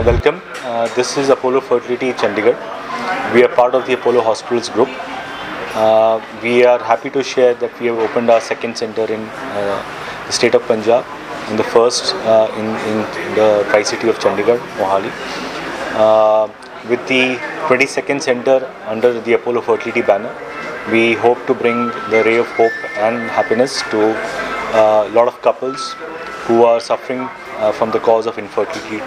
Welcome. This is Apollo Fertility Chandigarh. We are part of the Apollo Hospitals group. We are happy to share that we have opened our second center in the state of Punjab and the first in the Tri-City of Chandigarh, Mohali. With the 22nd center under the Apollo Fertility banner, we hope to bring the ray of hope and happiness to a lot of couples who are suffering from the cause of infertility.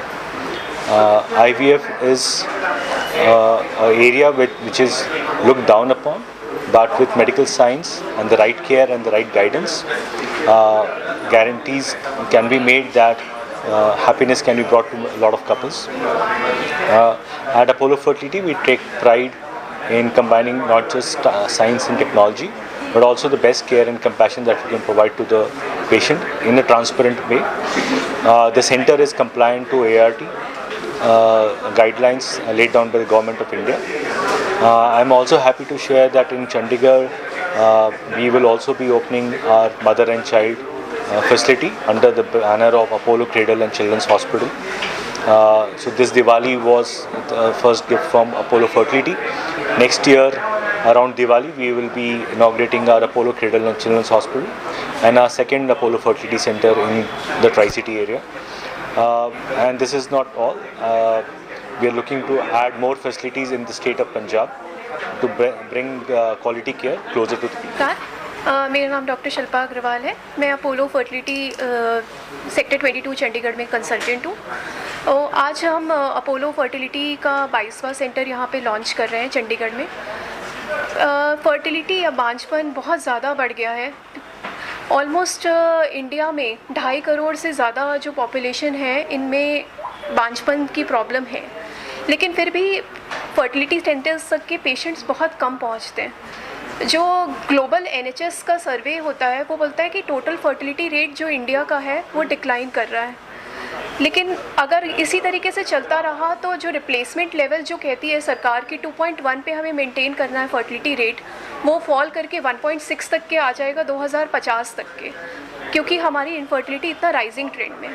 IVF is an area which is looked down upon, but with medical science and the right care and the right guidance, guarantees can be made that happiness can be brought to a lot of couples. At Apollo Fertility, we take pride in combining not just science and technology, but also the best care and compassion that we can provide to the patient in a transparent way. The center is compliant to ART guidelines laid down by the Government of India. I'm also happy to share that in Chandigarh, we will also be opening our mother and child facility under the banner of Apollo Cradle and Children's Hospital. So this Diwali was the first gift from Apollo Fertility. Next year, around Diwali, we will be inaugurating our Apollo Cradle and Children's Hospital and our second Apollo Fertility Center in the Tri-City area. And this is not all. We are looking to add more facilities in the state of Punjab to bring quality care closer to the people. मेरा नाम doctor Shilpa Agarwal है। मैं Apollo fertility sector 22 Chandigarh में consultant हूँ। और आज हम Apollo fertility का 22वां सेंटर यहाँ पे लॉन्च कर रहे हैं चंडीगढ़ में। फर्टिलिटी या बांझपन बहुत ज़्यादा बढ़ गया है। ऑलमोस्ट इंडिया में 2.5 करोड़ से ज़्यादा जो पॉपुलेशन है, इनमें बांझपन की प्रॉब्लम है, लेकिन फिर भी फर्टिलिटी सेंटर्स तक के पेशेंट्स बहुत कम पहुँचते हैं। जो ग्लोबल NHS का सर्वे होता है वो बोलता है कि टोटल फर्टिलिटी रेट जो इंडिया का है वो डिक्लाइन कर रहा है, लेकिन अगर इसी तरीके से चलता रहा तो जो रिप्लेसमेंट लेवल जो कहती है सरकार की 2.1 पे हमें मेंटेन करना है फर्टिलिटी रेट, वो फॉल करके 1.6 तक के आ जाएगा 2050 तक के, क्योंकि हमारी इनफर्टिलिटी इतना राइजिंग ट्रेंड में।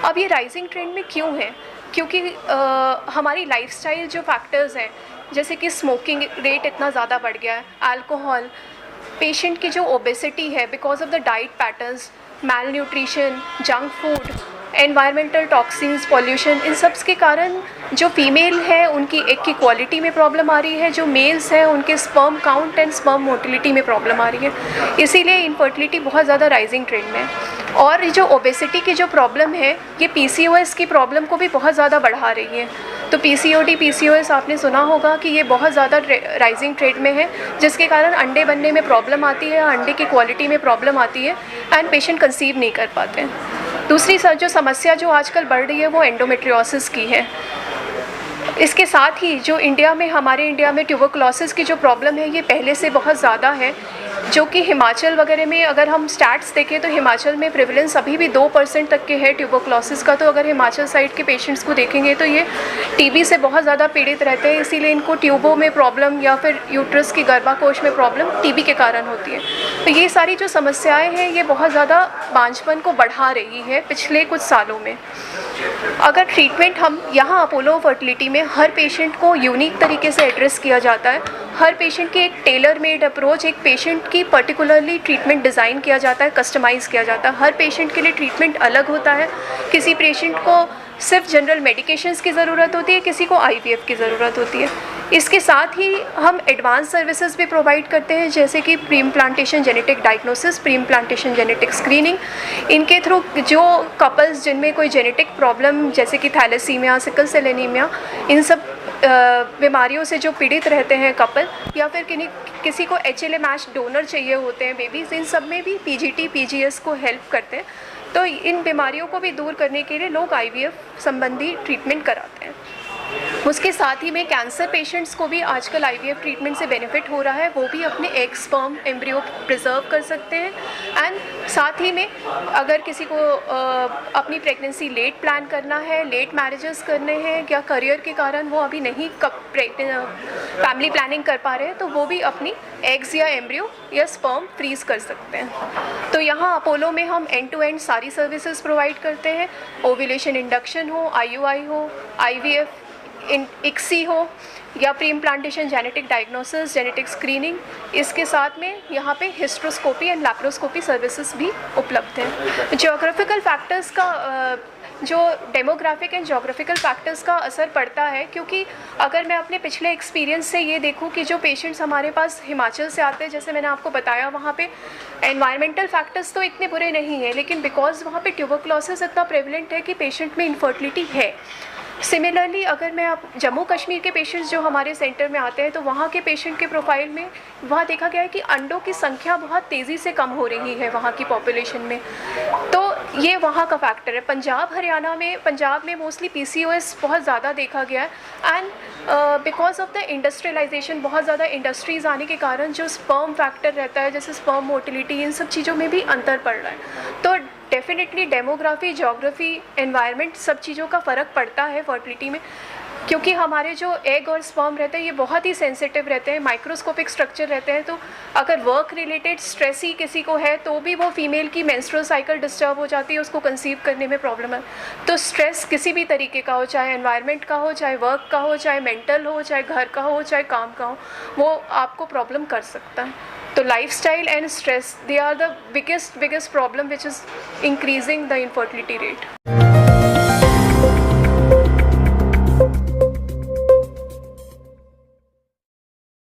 अब ये राइजिंग ट्रेंड में क्यों है? क्योंकि हमारी लाइफस्टाइल जो फैक्टर्स हैं, जैसे कि स्मोकिंग रेट इतना ज़्यादा बढ़ गया है, अल्कोहल, पेशेंट की जो ओबेसिटी है because of the diet patterns, malnutrition, junk food, environmental toxins, pollution, इन सब के कारण जो फीमेल है उनकी एग की क्वालिटी में प्रॉब्लम आ रही है, जो मेल्स हैं उनके sperm count and sperm motility में प्रॉब्लम आ रही है। इसीलिए इनफर्टिलिटी बहुत ज़्यादा राइजिंग ट्रेंड में है। और जो ओबेसिटी की जो प्रॉब्लम है, ये PCOS की प्रॉब्लम को भी बहुत ज़्यादा बढ़ा रही है। तो PCOD, PCOS आपने सुना होगा कि ये बहुत ज़्यादा राइजिंग ट्रेंड में है, जिसके कारण अंडे बनने में प्रॉब्लम आती है, अंडे की क्वालिटी में प्रॉब्लम आती है एंड पेशेंट कंसीव नहीं कर पाते हैं। दूसरी जो समस्या जो आजकल बढ़ रही है वो एंडोमेट्रियोसिस की है। इसके साथ ही जो हमारे इंडिया में ट्यूबरकुलोसिस की जो प्रॉब्लम है, ये पहले से बहुत ज़्यादा है, जो कि हिमाचल वगैरह में अगर हम स्टैट्स देखें तो हिमाचल में प्रिवलेंस अभी भी 2% तक के है ट्यूबरकुलोसिस का। तो अगर हिमाचल साइड के पेशेंट्स को देखेंगे तो ये TB से बहुत ज़्यादा पीड़ित रहते हैं, इसीलिए इनको ट्यूबों में प्रॉब्लम या फिर यूट्रस की गर्भाकोश में प्रॉब्लम TB के कारण होती है। तो ये सारी जो समस्याएँ हैं, ये बहुत ज़्यादा बांझपन को बढ़ा रही है पिछले कुछ सालों में। अगर ट्रीटमेंट हम यहाँ अपोलो फर्टिलिटी में हर पेशेंट को यूनिक तरीके से एड्रेस किया जाता है, हर पेशेंट की एक टेलर मेड अप्रोच, एक पेशेंट की पर्टिकुलरली ट्रीटमेंट डिज़ाइन किया जाता है, कस्टमाइज़ किया जाता है। हर पेशेंट के लिए ट्रीटमेंट अलग होता है। किसी पेशेंट को सिर्फ जनरल मेडिकेशंस की ज़रूरत होती है, किसी को IVF की ज़रूरत होती है। इसके साथ ही हम एडवांस सर्विसेज भी प्रोवाइड करते हैं, जैसे कि pre implantation genetic diagnosis, pre implantation genetic screening. इनके थ्रू जो कपल्स जिनमें कोई जेनेटिक प्रॉब्लम जैसे कि थैलेसीमिया, सिकल सेल एनीमिया, इन सब बीमारियों से जो पीड़ित रहते हैं कपल, या फिर किसी को HLA मैच डोनर चाहिए होते हैं बेबीज़, इन सब में भी PGT, PGS को हेल्प करते हैं। तो इन बीमारियों को भी दूर करने के लिए लोग IVF संबंधी ट्रीटमेंट कराते हैं। उसके साथ ही में कैंसर पेशेंट्स को भी आजकल आईवीएफ ट्रीटमेंट से बेनिफिट हो रहा है, वो भी अपने एग स्पर्म एम्ब्रियो प्रिजर्व कर सकते हैं। एंड साथ ही में अगर किसी को अपनी प्रेगनेंसी लेट प्लान करना है, लेट मैरिजेस करने हैं या करियर के कारण वो अभी नहीं फैमिली प्लानिंग कर पा रहे हैं, तो वो भी अपनी एग्स या एम्ब्रियो या स्पर्म फ्रीज कर सकते हैं। तो यहाँ अपोलो में हम एंड टू एंड सारी सर्विसेज प्रोवाइड करते हैं। ओव्यूलेशन इंडक्शन हो, IUI हो, IVF ICSI हो या pre implantation genetic diagnosis, genetic screening, इसके साथ में यहाँ पे हिस्ट्रोस्कोपी एंड लैप्रोस्कोपी सर्विसेज भी उपलब्ध हैं। ज्योग्राफिकल फैक्टर्स का जो डेमोग्राफिक एंड ज्योग्राफिकल फैक्टर्स का असर पड़ता है, क्योंकि अगर मैं अपने पिछले एक्सपीरियंस से ये देखूं कि जो पेशेंट्स हमारे पास हिमाचल से आते हैं, जैसे मैंने आपको बताया, वहाँ पे एनवायरमेंटल फैक्टर्स तो इतने बुरे नहीं हैं, लेकिन बिकॉज वहाँ पे ट्यूबरक्लोसिस इतना प्रेवलेंट है कि पेशेंट में इनफर्टिलिटी है। सिमिलरली अगर मैं आप जम्मू कश्मीर के पेशेंट्स जो हमारे सेंटर में आते हैं, तो वहाँ के पेशेंट के प्रोफाइल में वहाँ देखा गया है कि अंडों की संख्या बहुत तेज़ी से कम हो रही है वहाँ की पॉपुलेशन में। तो ये वहाँ का फैक्टर है। पंजाब में मोस्टली PCOS बहुत ज़्यादा देखा गया है। And because of the industrialisation, बहुत ज़्यादा इंडस्ट्रीज़ आने के कारण जो स्पर्म फैक्टर रहता है, जैसे स्पर्म मोटिलिटी, इन सब चीज़ों में भी अंतर पड़ रहा है। तो डेफिनेटली डेमोग्राफी, ज्योग्राफी, एनवायरनमेंट, सब चीज़ों का फ़र्क पड़ता है फर्टिलिटी में, क्योंकि हमारे जो एग और स्पर्म रहते हैं ये बहुत ही सेंसिटिव रहते हैं, माइक्रोस्कोपिक स्ट्रक्चर रहते हैं। तो अगर वर्क रिलेटेड स्ट्रेस ही किसी को है तो भी वो फीमेल की मेंस्ट्रुअल साइकिल डिस्टर्ब हो जाती है, उसको कंसीव करने में प्रॉब्लम है। तो स्ट्रेस किसी भी तरीके का हो, चाहे एनवायरनमेंट का हो, चाहे वर्क का हो, चाहे मेंटल हो, चाहे घर का हो, चाहे काम का हो, वो आपको प्रॉब्लम कर सकता है। तो lifestyle and stress, they are the biggest problem which is increasing the infertility rate.